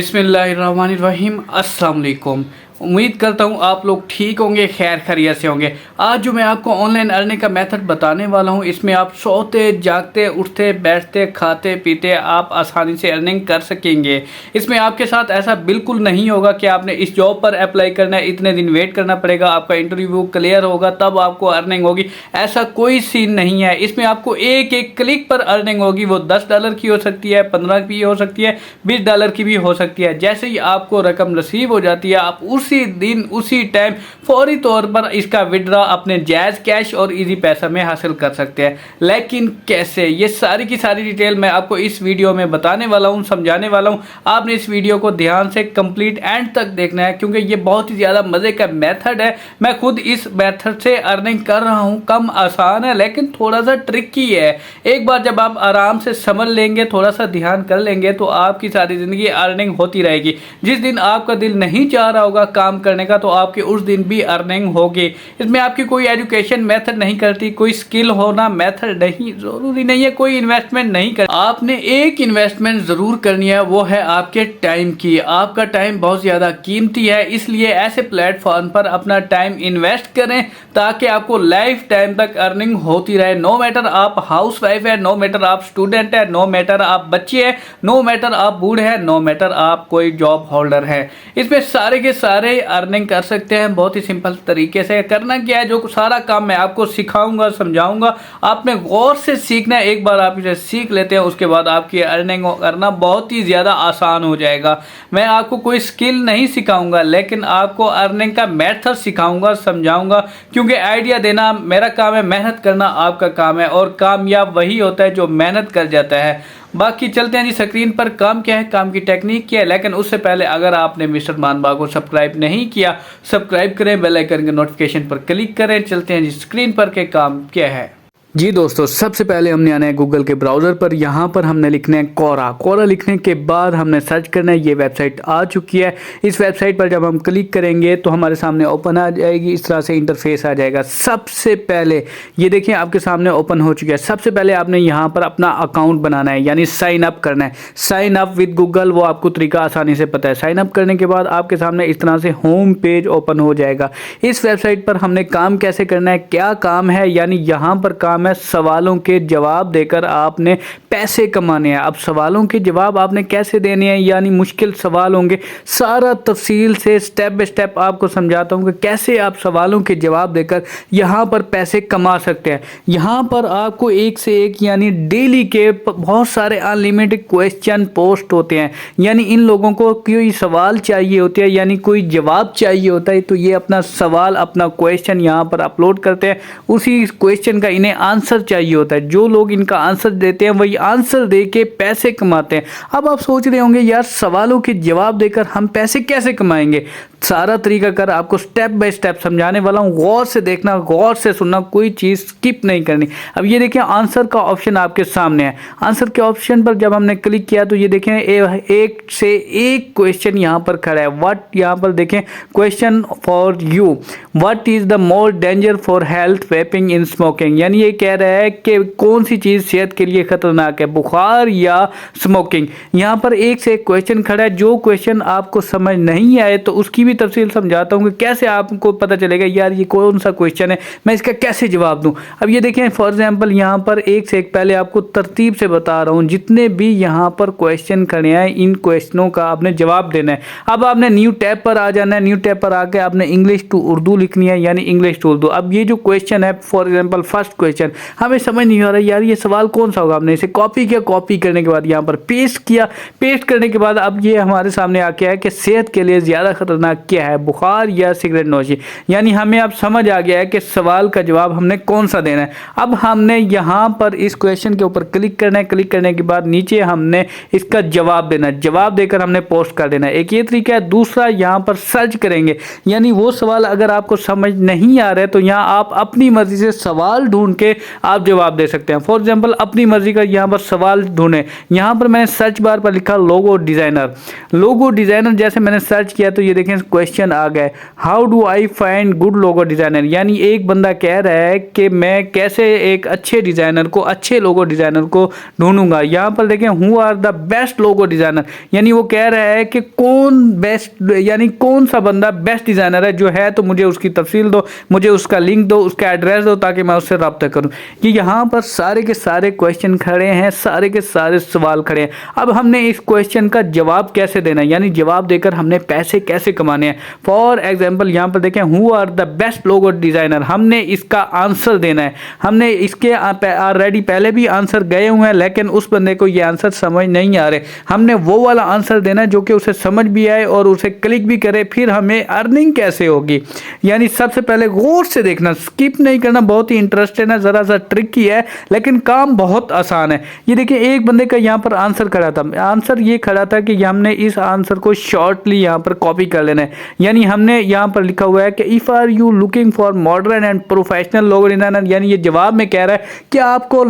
बिस्मिल्लाहिर्रहमानिर्रहीम। अस्सलाम वालेकुम। उम्मीद करता हूँ आप लोग ठीक होंगे, खैर खैरियत से होंगे। आज जो मैं आपको ऑनलाइन अर्निंग का मेथड बताने वाला हूँ, इसमें आप सोते जागते उठते बैठते खाते पीते आप आसानी से अर्निंग कर सकेंगे। इसमें आपके साथ ऐसा बिल्कुल नहीं होगा कि आपने इस जॉब पर अप्लाई करना है, इतने दिन वेट करना पड़ेगा, आपका इंटरव्यू क्लियर होगा तब आपको अर्निंग होगी। ऐसा कोई सीन नहीं है। इसमें आपको एक एक क्लिक पर अर्निंग होगी। वो $10 की हो सकती है, 15 की हो सकती है, $20 की भी हो सकती है। जैसे ही आपको रकम नसीब हो जाती है, आप उसी दिन उसी टाइम फौरी तौर पर इसका विड्रॉ अपने जायज़ कैश और इजी पैसा में हासिल कर सकते हैं। लेकिन कैसे, ये सारी की सारी डिटेल मैं आपको इस वीडियो में बताने वाला हूँ, समझाने वाला हूँ। आपने इस वीडियो को ध्यान से कंप्लीट एंड तक देखना है, क्योंकि ये बहुत ही ज़्यादा मज़े का मेथड है। मैं खुद इस मेथड से अर्निंग कर रहा हूँ। कम आसान है लेकिन थोड़ा सा ट्रिकी है। एक बार जब आप आराम से समझ लेंगे, थोड़ा सा ध्यान कर लेंगे, तो आपकी सारी ज़िंदगी अर्निंग होती रहेगी। जिस दिन आपका दिल नहीं चाह रहा होगा काम करने का, तो आपकी उस दिन भी अर्निंग होगी। इसमें आपकी कोई एजुकेशन मेथड नहीं करती, कोई स्किल होना मेथड नहीं, जरूरी नहीं है, कोई इन्वेस्टमेंट नहीं कर। आपने एक इन्वेस्टमेंट जरूर करनी है, वो है आपके टाइम की। आपका टाइम बहुत ज़्यादा कीमती है, इसलिए ऐसे प्लेटफॉर्म पर अपना टाइम इन्वेस्ट करें ताकि आपको लाइफ टाइम तक अर्निंग होती रहे। नो मैटर आप हाउस वाइफ है, नो मैटर आप स्टूडेंट है, नो मैटर आप बच्चे हैं, नो मैटर आप बूढ़े हैं, नो मैटर आप कोई जॉब होल्डर है। इसमें सारे के सारे अर्निंग कर सकते हैं। बहुत ही सिंपल तरीके से करना क्या है, जो सारा काम मैं आपको सिखाऊंगा समझाऊंगा, आपने गौर से सीखना है। एक बार आप इसे सीख लेते हैं, उसके बाद आपकी अर्निंग करना बहुत ही ज़्यादा आसान हो जाएगा। मैं आपको कोई स्किल नहीं सिखाऊंगा, लेकिन आपको अर्निंग का मेथड सिखाऊंगा, समझाऊंगा, क्योंकि आइडिया देना मेरा काम है, मेहनत करना आपका काम है, और कामयाब वही होता है जो मेहनत कर जाता है। बाकी चलते हैं जी स्क्रीन पर। काम क्या है, काम की टेक्निक क्या है। लेकिन उससे पहले अगर आपने मिस्टर मानबा को सब्सक्राइब नहीं किया, सब्सक्राइब करें, बेल आइकन के नोटिफिकेशन पर क्लिक करें। चलते हैं जी स्क्रीन पर के काम क्या है। जी दोस्तों, सबसे पहले हमने आना है गूगल के ब्राउज़र पर। यहाँ पर हमने लिखना है कोरा लिखने के बाद हमने सर्च करना है। ये वेबसाइट आ चुकी है। इस वेबसाइट पर जब हम क्लिक करेंगे तो हमारे सामने ओपन आ जाएगी, इस तरह से इंटरफेस आ जाएगा। सबसे पहले ये देखिए आपके सामने ओपन हो चुका है। सबसे पहले आपने यहाँ पर अपना अकाउंट बनाना है, यानी साइन अप करना है। साइन अप विद गूगल, वो आपको तरीका आसानी से पता है। साइन अप करने के बाद आपके सामने इस तरह से होम पेज ओपन हो जाएगा। इस वेबसाइट पर हमने काम कैसे करना है, क्या काम है, यानी यहाँ पर काम है सवालों के जवाब देकर आपने पैसे कमाने हैं। अब सवालों के जवाब आपने कैसे देने हैं, यानी मुश्किल सवाल होंगे, सारा तफसील से स्टेप बाय स्टेप आपको समझाता हूं कि कैसे आप सवालों के जवाब देकर यहां पर पैसे कमा सकते हैं। यहां पर आपको एक से एक यानी डेली के बहुत सारे अनलिमिटेड क्वेश्चन पोस्ट होते हैं। यानी इन लोगों को कोई सवाल चाहिए होते हैं, यानी कोई जवाब चाहिए होता है, तो ये अपना सवाल अपना क्वेश्चन यहाँ पर अपलोड करते हैं। उसी क्वेश्चन का इन्हें आंसर चाहिए होता है। जो लोग इनका आंसर देते हैं वही आंसर देके पैसे कमाते हैं। अब आप सोच रहे होंगे यार सवालों के जवाब देकर हम पैसे कैसे कमाएंगे। सारा तरीका कर आपको स्टेप बाय स्टेप समझाने वाला हूँ। गौर से देखना, गौर से सुनना, कोई चीज़ स्किप नहीं करनी। अब ये देखिए आंसर का ऑप्शन आपके सामने है। आंसर के ऑप्शन पर जब हमने क्लिक किया तो ये देखें एक से एक क्वेश्चन यहाँ पर खड़ा है। व्हाट, यहाँ पर देखें question for you, what is the more danger for health vaping in smoking. यानी ये कह रहा है कि कौन सी चीज़ सेहत के लिए खतरनाक है, बुखार या स्मोकिंग। यहाँ पर एक से एक क्वेश्चन खड़ा है। जो क्वेश्चन आपको समझ नहीं आए तो उसकी भी तफसील समझाता हूँ कि कैसे आपको पता चलेगा यार ये कौन सा क्वेश्चन है, मैं इसका कैसे जवाब दूँ। अब ये देखें फॉर एग्जाम्पल यहाँ पर एक से एक, पहले आपको तरतीब से बता रहा हूँ, जितने भी यहाँ पर क्वेश्चन खड़े हैं इन क्वेश्चनों का आपने जवाब देना है। अब आपने न्यू टैब पर आ जाना है। न्यू टैब पर आके आपने इंग्लिश टू उर्दू लिखनी है, यानी इंग्लिश टू उर्दू। अब ये जो क्वेश्चन है, फॉर एग्जाम्पल फर्स्ट क्वेश्चन, हमें समझ नहीं आ रहा यार ये सवाल कौन सा होगा। हमने इसे कॉपी किया, कॉपी करने के बाद यहाँ पर पेस्ट किया, पेस्ट करने के बाद अब ये हमारे सामने आ गया है कि सेहत के लिए ज़्यादा खतरनाक क्या है, बुखार या सिगरेट नोशी। यानी हमें अब समझ आ गया है कि सवाल का जवाब हमने कौन सा देना है। अब हमने यहाँ पर इस क्वेश्चन के ऊपर क्लिक करना है। क्लिक करने के बाद नीचे हमने इसका जवाब देना है। जवाब देकर हमने पोस्ट कर देना है। एक ये तरीका है। दूसरा यहाँ पर सर्च करेंगे, यानी वो सवाल अगर आपको समझ नहीं आ रहा है तो यहाँ आप अपनी मर्जी से सवाल ढूंढ के आप जवाब दे सकते हैं। फॉर एग्जांपल अपनी मर्जी का यहाँ पर सवाल ढूंढें। यहाँ पर मैंने सर्च बार पर लिखा लोगो डिज़ाइनर। लोगो डिज़ाइनर जैसे मैंने सर्च किया तो ये देखें क्वेश्चन आ गए, how do I find good logo designer. यानी एक बंदा कह रहा है कि मैं कैसे एक अच्छे डिज़ाइनर को, अच्छे लोगो डिज़ाइनर को ढूंढूंगा। यहाँ पर देखें who are the best logo designer, यानी वो कह रहा है कि कौन बेस्ट, यानी कौन सा बंदा बेस्ट डिज़ाइनर है। जो है तो मुझे उसकी तफसील दो, मुझे उसका लिंक दो, उसका एड्रेस दो, ताकि मैं उससे रब्ता करूँ। कि यहाँ पर सारे के सारे क्वेश्चन खड़े हैं, सारे के सारे सवाल खड़े हैं। अब हमने इस क्वेश्चन का जवाब कैसे देना है, यानी जवाब देकर हमने पैसे कैसे कमाने हैं। फॉर एग्जाम्पल यहाँ पर देखें who are the best logo designer, हमने इसका आंसर देना है। हमने इसके ऑलरेडी पहले भी आंसर गए हुए हैं, लेकिन उस बंदे को ये आंसर समझ नहीं आ रहे। हमने वो वाला आंसर देना है जो कि उसे समझ भी आए और उसे क्लिक भी करे। फिर हमें अर्निंग कैसे होगी, यानी सबसे पहले गौर से देखना, स्किप नहीं करना। बहुत ही इंटरेस्टिंग है, ज़रा सा ट्रिकी है, लेकिन काम बहुत आसान है। ये देखिए एक बंदे का यहाँ पर आंसर खड़ा था। आंसर ये खड़ा था कि हमने इस आंसर को शॉर्टली यहाँ पर कॉपी कर लेना है। यानी हमने यहाँ पर लिखा हुआ है कि if are you looking for modern and professional logo designer, यानी ये जवाब में कह रहा है कि आपको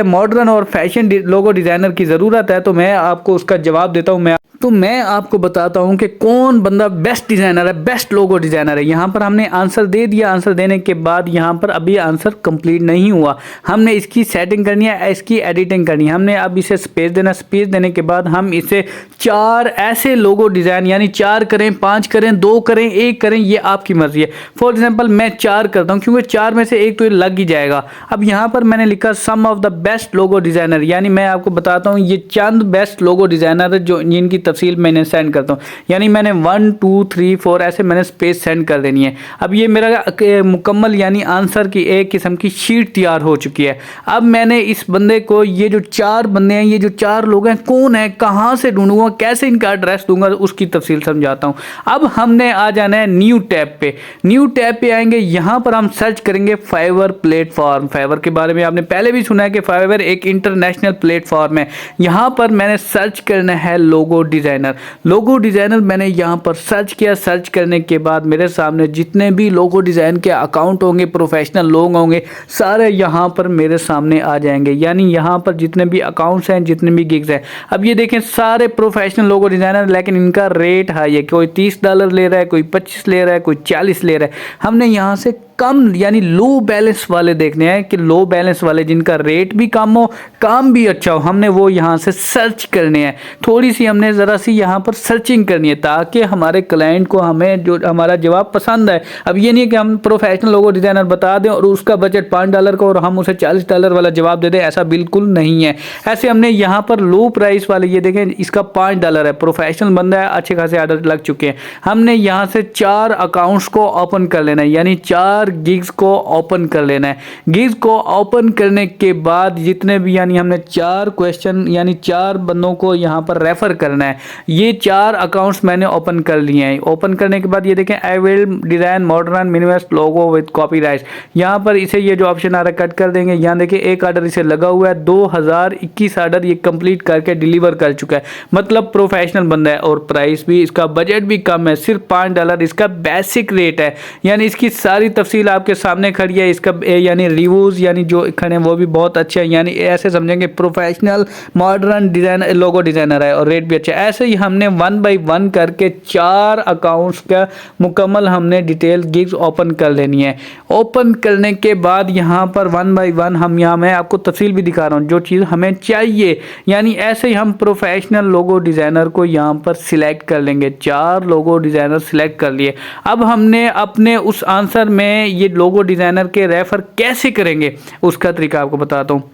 मॉडर्न और फैशन लोगो डिज़ाइनर की ज़रूरत है। तो मैं आपको उसका जवाब देता हूँ। मैं आपको बताता हूं कि कौन बंदा बेस्ट डिज़ाइनर है, बेस्ट लोगो डिज़ाइनर है। यहाँ पर हमने आंसर दे दिया। आंसर देने के बाद यहाँ पर अभी आंसर कंप्लीट नहीं हुआ, हमने इसकी सेटिंग करनी है, इसकी एडिटिंग करनी है। हमने अब इसे स्पेस देना, स्पेस देने के बाद हम इसे 4 ऐसे लोगो डिज़ाइन, यानी 4 करें, 5 करें, 2 करें, 1 करें, ये आपकी मर्जी है। फॉर एग्जाम्पल मैं 4 करता हूँ, क्योंकि 4 में से 1 तो लग ही जाएगा। अब यहाँ पर मैंने लिखा some of the best logo designer, यानी मैं आपको बताता हूँ ये चंद बेस्ट लोगो डिज़ाइनर जो जिनकी तफसील मैंने सेंड करता हूँ। यानी मैंने 1 2 3 4 ऐसे मैंने स्पेस सेंड कर देनी है। अब ये मेरा मुकम्मल यानी आंसर की एक किस्म की शीट तैयार हो चुकी है। अब मैंने इस बंदे को, ये जो 4 बंदे हैं, ये जो 4 लोग हैं, कौन है, कहाँ से ढूंढूंगा, कैसे इनका एड्रेस दूंगा, उसकी तफसील समझाता हूँ। अब हमने आ जाना है न्यू टैब पे। न्यू टैब पे आएंगे, यहाँ पर हम सर्च करेंगे फाइवर प्लेटफॉर्म। फाइवर के बारे में आपने पहले भी सुना है कि फाइवर एक इंटरनेशनल प्लेटफॉर्म है। यहाँ पर मैंने सर्च करना है लोगो डिज़ाइनर। लोगो डिज़ाइनर मैंने यहाँ पर सर्च किया। सर्च करने के बाद मेरे सामने जितने भी लोगो डिज़ाइन के अकाउंट होंगे, प्रोफेशनल लोग होंगे, सारे यहाँ पर मेरे सामने आ जाएंगे। यानी यहाँ पर जितने भी अकाउंट्स हैं, जितने भी गिग्स हैं, अब ये देखें सारे प्रोफेशनल लोगो डिज़ाइनर, लेकिन इनका रेट हाई है। कोई $30 ले रहा है, कोई 25 ले रहा है, कोई 40 ले रहा है। हमने यहाँ से कम यानी लो बैलेंस वाले देखने हैं, कि लो बैलेंस वाले जिनका रेट भी कम हो, काम भी अच्छा हो, हमने वो यहाँ से सर्च करने हैं। थोड़ी सी हमने ज़रा सी यहाँ पर सर्चिंग करनी है, ताकि हमारे क्लाइंट को हमें जो हमारा जवाब पसंद है। अब ये नहीं कि हम प्रोफेशनल लोगो डिज़ाइनर बता दें और उसका बजट $5 का और हम उसे $40 वाला जवाब दे दें, ऐसा बिल्कुल नहीं है। ऐसे हमने यहाँ पर लो प्राइस वाले, ये देखें इसका $5 है, प्रोफेशनल बंदा है, अच्छे खासे आर्डर लग चुके हैं। हमने यहाँ से 4 अकाउंट्स को ओपन कर लेना है, यानी 4 गिग्स को ओपन कर लेना है। गिग्स को ओपन करने के बाद जितने भी, यानी हमने 4 क्वेश्चन, यानी 4 बंदों को यहाँ पर रेफर करना है। ये 4 अकाउंट्स मैंने ओपन कर लिए हैं। ओपन करने के बाद ये देखें I will design modern minimalist logo with copyright, यहाँ पर इसे ये जो ऑप्शन आ रहा है कट कर देंगे। यहाँ देखिए एक ऑर्डर इसे लगा हुआ है, 2021 ऑर्डर ये कंप्लीट करके डिलीवर कर चुका है, मतलब प्रोफेशनल बंदा है। और प्राइस भी इसका, बजट भी कम है, सिर्फ $5 इसका बेसिक रेट है। यानी इसकी सारी तफसील आपके सामने खड़ी है। इसका यानी रिव्यूज़ यानी जो खड़े हैं वो भी बहुत अच्छे हैं, यानी ऐसे समझेंगे प्रोफेशनल मॉडर्न डिज़ाइन लोगो डिज़ाइनर है, और रेट भी अच्छा है। ऐसे ही हमने 1 बाय 1 करके 4 अकाउंट्स का मुकम्मल हमने डिटेल गिग्स ओपन कर लेनी है। ओपन करने के बाद यहाँ पर 1 बाय 1 हम, यहाँ मैं आपको तफसील भी दिखा रहा हूँ जो चीज़ हमें चाहिए। यानी ऐसे ही हम प्रोफेशनल लोगो डिज़ाइनर को यहाँ पर सिलेक्ट कर लेंगे। 4 लोगो डिज़ाइनर सिलेक्ट कर लिए। अब हमने अपने उस आंसर में ये लोगो डिज़ाइनर के रेफर कैसे करेंगे उसका तरीका आपको बताता हूँ।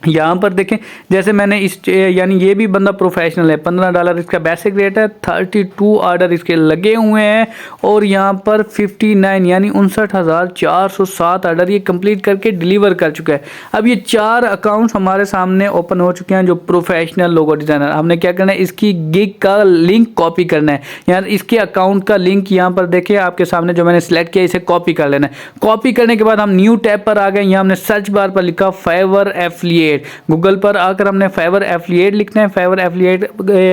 यहाँ पर देखें, जैसे मैंने इस, यानी ये भी बंदा प्रोफेशनल है, $15 इसका बेसिक रेट है, 32 ऑर्डर इसके लगे हुए हैं, और यहाँ पर 59 यानी 59,407 ऑर्डर ये कंप्लीट करके डिलीवर कर चुका है। अब ये 4 अकाउंट्स हमारे सामने ओपन हो चुके हैं जो प्रोफेशनल लोगो डिज़ाइनर। हमने क्या करना है, इसकी गिग का लिंक कॉपी करना है, यानी इसके अकाउंट का लिंक यहाँ पर देखिए आपके सामने जो मैंने सेलेक्ट किया, इसे कॉपी कर लेना है। कॉपी करने के बाद हम न्यू टैब पर आ गए। यहाँ हमने सर्च बार पर लिखा फाइवर एफिलिएट। एफिलिएट। गूगल पर आकर हमने फाइवर एफिलिएट लिखना है। फाइवर एफिलिएट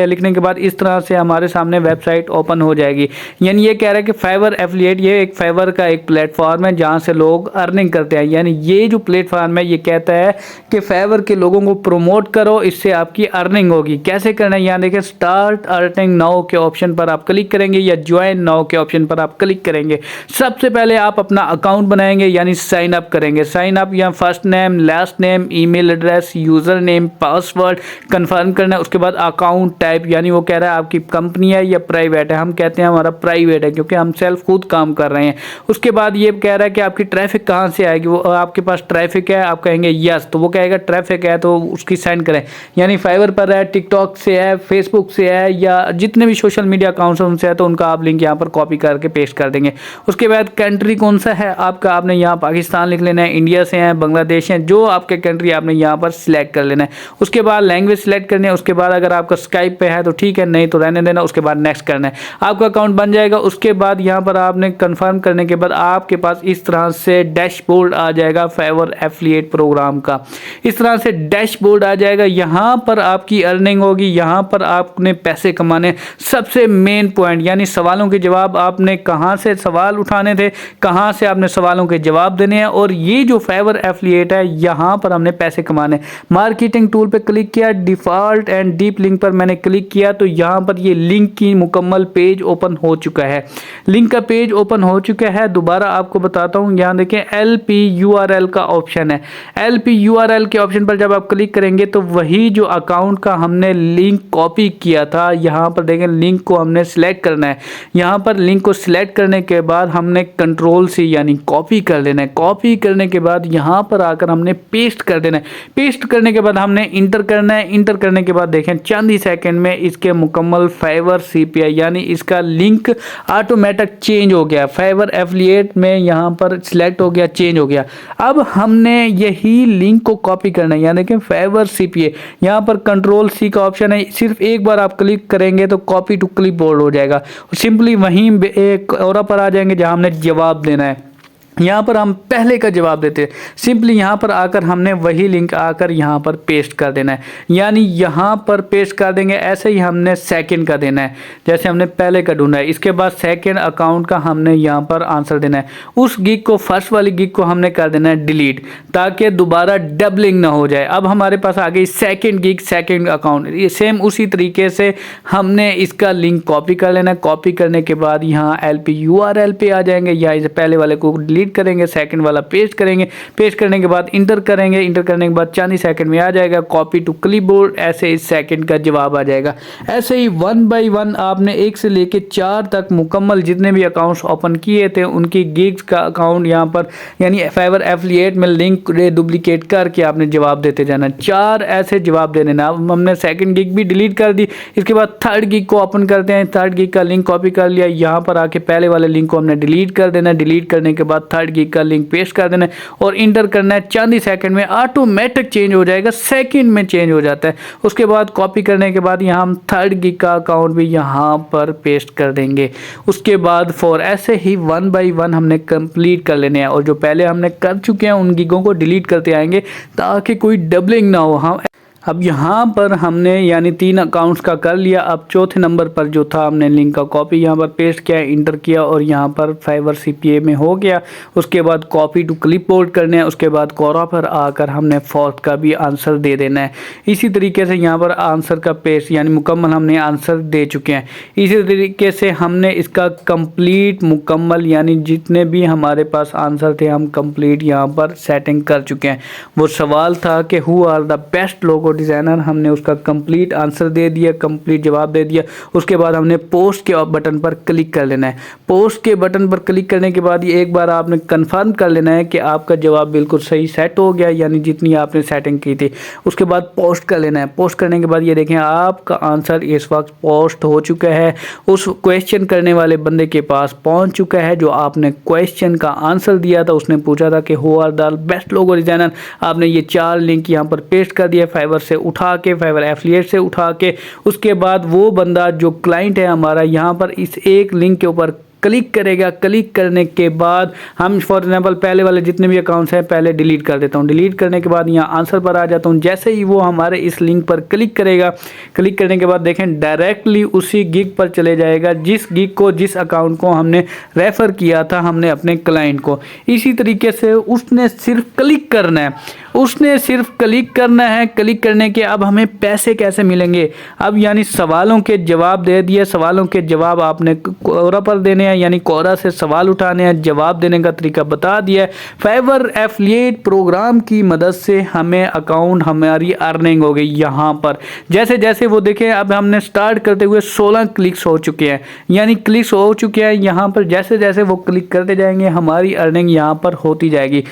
लिखने के बाद इस तरह से हमारे सामने वेबसाइट ओपन हो जाएगी। यानी ये कह रहा है कि फाइवर एफिलिएट ये एक फाइवर का एक प्लेटफॉर्म है जहाँ से लोग अर्निंग करते हैं। यानी ये जो प्लेटफॉर्म है ये कहता है कि फाइवर के लोगों को प्रमोट करो, इससे आपकी अर्निंग होगी। कैसे करना है, यहाँ देखिए स्टार्ट अर्निंग नाउ के ऑप्शन पर आप क्लिक करेंगे या ज्वाइन नाउ के ऑप्शन पर आप क्लिक करेंगे। सबसे पहले आप अपना अकाउंट बनाएंगे यानी साइन अप करेंगे। साइन अप या first name, last name, email address, user name, password confirm करना है। उसके बाद अकाउंट टाइप, यानी वो कह रहा है आपकी कंपनी है या प्राइवेट है। हम कहते हैं हमारा प्राइवेट है क्योंकि हम सेल्फ खुद काम कर रहे हैं। उसके बाद ये कह रहा है कि आपकी ट्रैफिक कहाँ से आएगी, वो आपके पास ट्रैफिक है, आप कहेंगे यस, तो वो कहेगा ट्रैफिक है तो उसकी सेंड करें। यानी फाइवर पर है, टिकटॉक से है, फेसबुक से है या जितने भी सोशल मीडिया अकाउंट्स हैं उनसे है, तो उनका आप लिंक यहाँ पर कॉपी करके पेस्ट कर देंगे। उसके बाद कंट्री कौन सा है आपका, आपने यहाँ पाकिस्तान लिख लेना है, इंडिया से है, बांग्लादेश है, जो आपके कंट्री आपने यहाँ पर सिलेक्ट कर लेना है। उसके बाद लैंग्वेज सिलेक्ट करनी है। उसके बाद अगर आपका स्काइप पे है तो ठीक है, नहीं तो रहने देना। उसके बाद नेक्स्ट करना है, आपका अकाउंट बन जाएगा। उसके बाद यहाँ पर आपने कंफर्म करने के बाद आपके पास इस तरह से डैशबोर्ड आ जाएगा फाइवर एफिलिएट प्रोग्राम का। इस तरह से डैशबोर्ड आ जाएगा, यहाँ पर आपकी अर्निंग होगी, यहाँ पर आपने पैसे कमाने। सबसे मेन पॉइंट यानी सवालों के जवाब, आपने कहाँ से सवाल उठाने थे, कहाँ से आपने सवालों के जवाब देने हैं। और ये जो फाइवर एफिलिएट है यहाँ पर हमने पैसे कमाने। मार्केटिंग टूल पे क्लिक किया, डिफॉल्ट एंड डीप लिंक पर मैंने क्लिक किया तो यहाँ पर ये लिंक की मुकम्मल पेज ओपन हो चुका है। लिंक का पेज ओपन हो चुका है। दोबारा आपको बताता हूँ, यहाँ देखें LP URL का ऑप्शन है। LP URL के ऑप्शन पर जब आप क्लिक करेंगे तो वही जो अकाउंट का हमने लिंक कॉपी किया था, यहाँ पर देखें लिंक को हमने सिलेक्ट करना है। यहाँ पर लिंक को सिलेक्ट करने के बाद हमने Ctrl+C यानी कॉपी कर लेना है। कॉपी करने के बाद यहाँ पर आकर हमने पेस्ट कर देना है। पेस्ट करने के बाद हमने इंटर करना है। इंटर करने के बाद देखें चंद ही सेकंड में इसके मुकम्मल फाइवर CPI यानी इसका लिंक ऑटोमेटिक चेंज हो गया। फाइवर एफिलिएट में यहाँ पर सिलेक्ट हो गया, चेंज हो गया। अब हमने यही लिंक को कॉपी करना है। यहाँ देखें फाइवर CPA, यहाँ पर Ctrl+C का ऑप्शन है। सिर्फ एक बार आप क्लिक करेंगे तो कॉपी टू क्लिपबोर्ड हो जाएगा। सिंपली वहीं एक और पर आ जाएंगे जहाँ हमने जवाब देना है। यहाँ पर हम पहले का जवाब देते हैं। सिंपली यहाँ पर आकर हमने वही लिंक आकर यहाँ पर पेस्ट कर देना है, यानी यहाँ पर पेस्ट कर देंगे। ऐसे ही हमने सेकंड का देना है, जैसे हमने पहले का ढूंढा है। इसके बाद सेकंड अकाउंट का हमने यहाँ पर आंसर देना है। उस गिग को, फर्स्ट वाली गिग को हमने कर देना है डिलीट, ताकि दोबारा डबलिंग ना हो जाए। अब हमारे पास आ गई सेकेंड गिग, सेकेंड अकाउंट। ये सेम उसी तरीके से हमने इसका लिंक कॉपी कर लेना है। कॉपी करने के बाद यहाँ LP URL पे आ जाएंगे, या इसे पहले वाले को डिलीट करेंगे, सेकंड वाला पेस्ट करेंगे। पेस्ट करने के बाद इंटर करेंगे। इंटर करने के बाद चंद ही सेकंड में आ जाएगा कॉपी टू क्लिपबोर्ड। ऐसे इस सेकंड का जवाब आ जाएगा। ऐसे ही 1 बाय 1 आपने 1 से लेके 4 तक मुकम्मल जितने भी अकाउंट्स ओपन किए थे उनकी गिग्स का अकाउंट यहाँ पर यानी फाइवर एफिलिएट में लिंक डुप्लीकेट करके आपने जवाब देते जाना। 4 ऐसे जवाब दे देना। अब हमने सेकंड गिग भी डिलीट कर दी। इसके बाद थर्ड गिग को ओपन करते हैं। थर्ड गिग का लिंक कॉपी कर लिया, यहाँ पर आके पहले वाले लिंक को हमने डिलीट कर देना। डिलीट करने के बाद थर्ड गिग का लिंक पेस्ट कर देना है और इंटर करना है। चंद ही सेकंड में ऑटोमेटिक चेंज हो जाएगा, सेकंड में चेंज हो जाता है। उसके बाद कॉपी करने के बाद यहाँ हम थर्ड गिग का अकाउंट भी यहाँ पर पेस्ट कर देंगे। उसके बाद फॉर ऐसे ही 1 बाय 1 हमने कंप्लीट कर लेने हैं, और जो पहले हमने कर चुके हैं उन गिगों को डिलीट करते आएंगे ताकि कोई डबलिंग ना हो। हम अब यहाँ पर हमने यानी 3 अकाउंट्स का कर लिया। अब चौथे नंबर पर जो था हमने लिंक का कॉपी यहाँ पर पेस्ट किया, इंटर किया और यहाँ पर फाइवर CPA में हो गया। उसके बाद कॉपी टू क्लिपबोर्ड करने हैं। उसके बाद कोरा पर आकर हमने फोर्थ का भी आंसर दे देना है। इसी तरीके से यहाँ पर आंसर का पेस्ट यानी मुकम्मल हमने आंसर दे चुके हैं। इसी तरीके से हमने इसका कंप्लीट मुकम्मल यानी जितने भी हमारे पास आंसर थे हम कंप्लीट यहाँ पर सेटिंग कर चुके हैं। वो सवाल था कि who are the best logo designer, हमने उसका कंप्लीट आंसर दे दिया, कंप्लीट जवाब दे दिया। उसके बाद हमने पोस्ट के बटन पर क्लिक कर लेना है। पोस्ट के बटन पर क्लिक करने के बाद ये एक बार आपने कंफर्म कर लेना है कि आपका जवाब बिल्कुल सही सेट हो गया, यानी जितनी आपने सेटिंग की थी। उसके बाद पोस्ट कर लेना है। पोस्ट करने के बाद ये देखें आपका आंसर इस वक्त पोस्ट हो चुका है, उस क्वेश्चन करने वाले बंदे के पास पहुंच चुका है जो आपने क्वेश्चन का आंसर दिया था। उसने पूछा था कि who are the best logo designer. आपने ये 4 लिंक यहाँ पर पेस्ट कर दिया फाइवर से उठा के, फाइवर एफिलिएट से उठा के। उसके बाद वो बंदा जो क्लाइंट है हमारा यहाँ पर इस एक लिंक के ऊपर क्लिक करेगा। क्लिक करने के बाद हम फॉर एग्जाम्पल पहले वाले जितने भी अकाउंट्स हैं पहले डिलीट कर देता हूँ। डिलीट करने के बाद यहाँ आंसर पर आ जाता हूँ। जैसे ही वो हमारे इस लिंक पर क्लिक करेगा, क्लिक करने के बाद देखें डायरेक्टली उसी गिग पर चले जाएगा जिस गिग को, जिस अकाउंट को हमने रेफ़र किया था हमने अपने क्लाइंट को। इसी तरीके से उसने सिर्फ क्लिक करना है, उसने सिर्फ क्लिक करना है। क्लिक करने के अब हमें पैसे कैसे मिलेंगे, अब यानी सवालों के जवाब दे दिए। सवालों के जवाब आपने कोरा पर देने हैं, यानी कोरा से सवाल उठाने हैं, जवाब देने का तरीका बता दिया है। फाइवर एफिलिएट प्रोग्राम की मदद से हमें अकाउंट, हमारी अर्निंग हो गई यहाँ पर। जैसे जैसे वो देखें अब हमने स्टार्ट करते हुए 16 क्लिक्स हो चुके हैं, यानी क्लिक्स हो चुके हैं यहाँ पर। जैसे जैसे वो क्लिक करते जाएंगे हमारी अर्निंग यहाँ पर होती जाएगी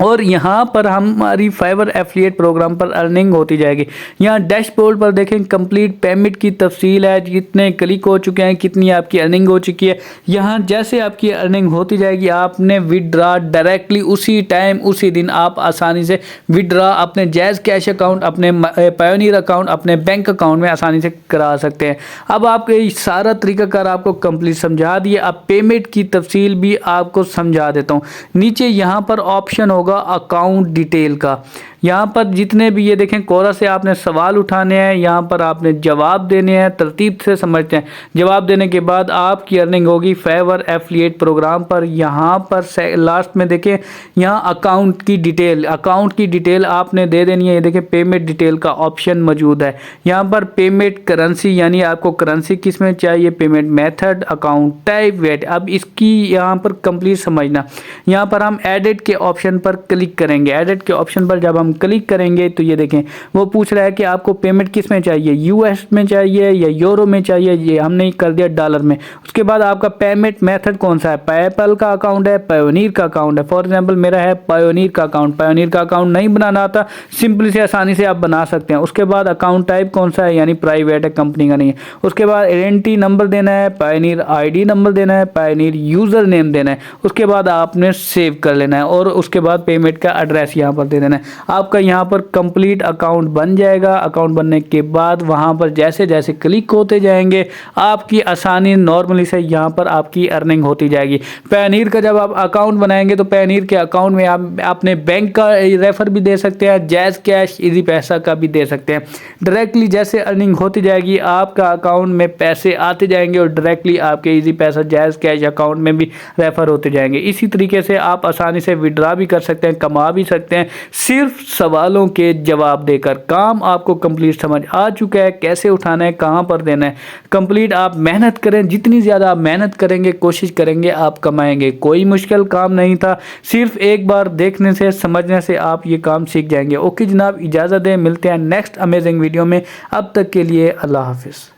और यहाँ पर हमारी फाइवर एफिलिएट प्रोग्राम पर अर्निंग होती जाएगी। यहाँ डैशबोर्ड पर देखें कंप्लीट पेमेंट की तफसील है, कितने क्लिक हो चुके हैं, कितनी आपकी अर्निंग हो चुकी है। यहाँ जैसे आपकी अर्निंग होती जाएगी आपने विड्रा डायरेक्टली उसी टाइम उसी दिन आप आसानी से विड्रा अपने जैज़ कैश अकाउंट, अपने पायोनियर अकाउंट, अपने बैंक अकाउंट में आसानी से करा सकते हैं। अब आपके सारा तरीकाकार आपको कंप्लीट समझा दिए। अब पेमेंट की तफसील भी आपको समझा देता हूँ। नीचे यहाँ पर ऑप्शन होगा अकाउंट डिटेल का। यहाँ पर जितने भी ये देखें कोरा से आपने सवाल उठाने हैं, यहाँ पर आपने जवाब देने हैं, तरतीब से समझते हैं। जवाब देने के बाद आपकी अर्निंग होगी फाइवर एफिलिएट प्रोग्राम पर। यहाँ पर लास्ट में देखें यहाँ अकाउंट की डिटेल, अकाउंट की डिटेल आपने दे देनी है। ये देखें पेमेंट डिटेल का ऑप्शन मौजूद है। यहाँ पर पेमेंट करेंसी, यानी आपको करेंसी किस में चाहिए, payment method, account type, wait. अब इसकी यहाँ पर कंप्लीट समझना। यहाँ पर हम एडिट के ऑप्शन पर क्लिक करेंगे। एडिट के ऑप्शन पर जब हम क्लिक करेंगे तो ये देखें वो पूछ रहा है कि आपको पेमेंट किस में चाहिए, यूएस में चाहिए या यूरो में चाहिए। ये हमने कर दिया डॉलर में। उसके बाद आपका पेमेंट मेथड कौन सा है, पेपैल का अकाउंट है, पायोनियर का अकाउंट है। फॉर एग्जांपल मेरा है पायोनियर का अकाउंट। पायोनियर का अकाउंट नहीं बनाना आता, सिंपली से आसानी से आप बना सकते हैं। उसके बाद अकाउंट टाइप कौन सा है, यानी प्राइवेट है, कंपनी का नहीं है। उसके बाद आइडेंटिटी नंबर देना है, पायोनियर आईडी नंबर देना है, पायोनियर यूजर नेम देना है। उसके बाद आपने सेव कर लेना है और उसके बाद पेमेंट का एड्रेस यहाँ पर दे देना है। आपका यहाँ पर कंप्लीट अकाउंट बन जाएगा। अकाउंट बनने के बाद वहाँ पर जैसे जैसे क्लिक होते जाएंगे आपकी आसानी नॉर्मली से यहाँ पर आपकी अर्निंग होती जाएगी। पायोनियर का जब आप अकाउंट बनाएंगे तो पायोनियर के अकाउंट में आप अपने बैंक का रेफर भी दे सकते हैं, जैज़ कैश, इजी पैसा का भी दे सकते हैं। डायरेक्टली जैसे अर्निंग होती जाएगी आपका अकाउंट में पैसे आते जाएंगे और डायरेक्टली आपके इजी पैसा, जैज़ कैश अकाउंट में भी रेफर होते जाएंगे। इसी तरीके से आप आसानी से विड्रा भी कर सकते हैं, कमा भी सकते हैं, सिर्फ सवालों के जवाब देकर। काम आपको कंप्लीट समझ आ चुका है, कैसे उठाना है, कहां पर देना है। कंप्लीट आप मेहनत करें, जितनी ज़्यादा आप मेहनत करेंगे, कोशिश करेंगे, आप कमाएंगे। कोई मुश्किल काम नहीं था, सिर्फ एक बार देखने से, समझने से आप ये काम सीख जाएंगे। ओके जनाब, इजाज़त दें, मिलते हैं नेक्स्ट अमेजिंग वीडियो में। अब तक के लिए अल्लाह हाफिज़।